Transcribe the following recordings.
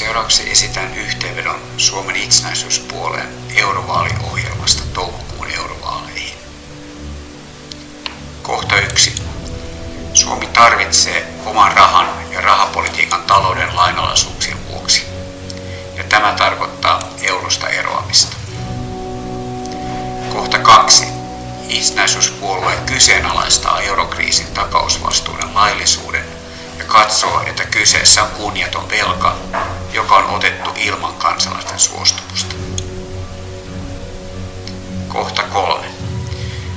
Seuraavaksi esitän yhteenvedon Suomen itsenäisyyspuolueen eurovaaliohjelmasta toukokuun eurovaaleihin. Kohta 1. Suomi tarvitsee oman rahan ja rahapolitiikan talouden lainalaisuuksien vuoksi, ja tämä tarkoittaa eurosta eroamista. Kohta 2. Itsenäisyyspuolue kyseenalaistaa eurokriisin takausvastuuden laillisuuden ja katsoo, että kyseessä on kunniaton velka, joka on otettu ilman kansalaisten suostumusta. Kohta 3.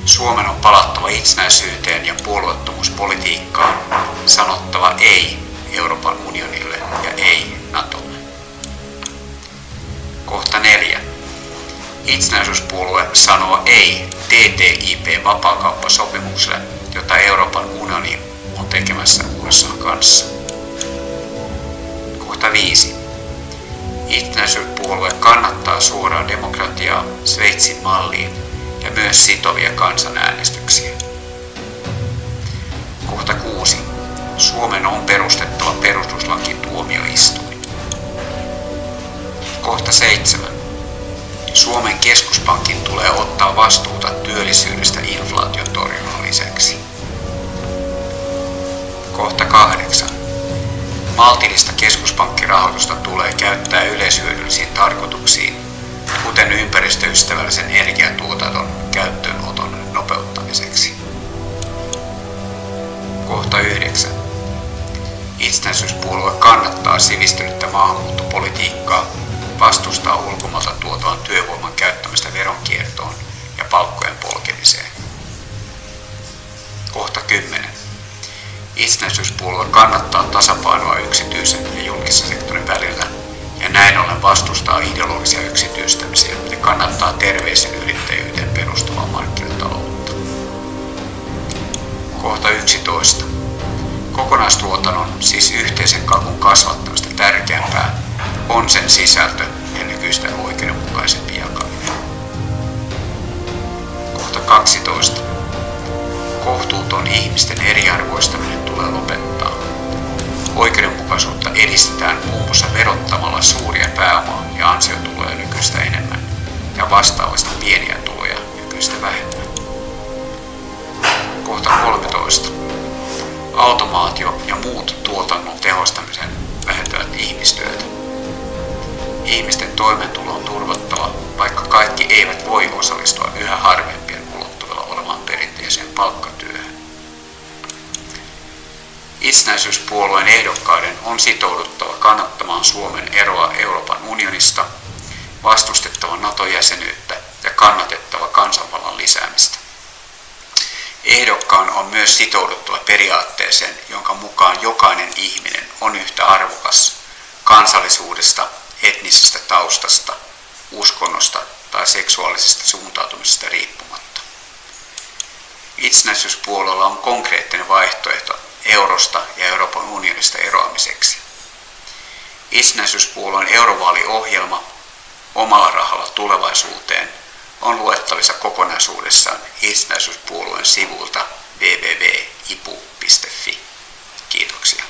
Suomen on palattava itsenäisyyteen ja puolueettomuuspolitiikkaan, sanottava ei Euroopan unionille ja ei NATOlle. Kohta 4. Itsenäisyyspuolue sanoo ei TTIP-vapaakauppasopimukselle, jota Euroopan unioni on tekemässä USA:n kanssa. Kohta 5. Itsenäisyyspuolue kannattaa suoraa demokratiaa Sveitsin malliin ja myös sitovia kansanäänestyksiä. Kohta 6. Suomen on perustettava perustuslakituomioistuin. Kohta 7. Suomen keskuspankin tulee ottaa vastuuta työllisyydestä inflaation torjunnan lisäksi. Kohta 8. Maltillista keskuspankkirahoitusta tulee käyttää yleishyödyllisiin tarkoituksiin, kuten ympäristöystävällisen energiatuotannon käyttöönoton nopeuttamiseksi. Kohta 9. Itsenäisyyspuolue kannattaa sivistynyttä maahanmuuttopolitiikkaa, vastustaa ulkomailta tuotavan työvoiman käyttämistä veronkiertoon ja palkkojen polkemiseen. Kohta 10. Itsenäisyyspuolue kannattaa tasapainoa yksityisen ja julkisen sektorin välillä ja näin ollen vastustaa ideologisia yksityistämisiä ja kannattaa terveisen yrittäjyyteen perustuvaa markkinataloutta. Kohta 11. Kokonaistuotannon, siis yhteisen kakun kasvattamista tärkeämpää, on sen sisältö ja nykyistä oikeudenmukaisempi jakaminen. Kohta 12. Kohtuuton ihmisten eriarvoistaminen tulee lopettaa. Oikeudenmukaisuutta edistetään muun muassa verottamalla suuria pääoma- ja ansiotuloja nykyistä enemmän ja vastaavasti pieniä tuloja nykyistä vähemmän. Kohta 13. Automaatio ja muut tuotannon tehostamisen vähentävät ihmistyötä. Ihmisten toimeentulo on turvattava, vaikka kaikki eivät voi osallistua yhä harvempien ulottuvilla olevaan perinteiseen palkkatyöhön. Itsenäisyyspuolueen ehdokkaiden on sitouduttava kannattamaan Suomen eroa Euroopan unionista, vastustettava NATO-jäsenyyttä ja kannatettava kansanvallan lisäämistä. Ehdokkaan on myös sitouduttava periaatteeseen, jonka mukaan jokainen ihminen on yhtä arvokas kansallisuudesta, etnisestä taustasta, uskonnosta tai seksuaalisesta suuntautumisesta riippumatta. Itsenäisyyspuolueella on konkreettinen vaihtoehto eurosta ja Euroopan unionista eroamiseksi. Itsenäisyyspuolueen eurovaaliohjelma omalla rahalla tulevaisuuteen on luettavissa kokonaisuudessaan itsenäisyyspuolueen sivuilta www.ipu.fi. Kiitoksia.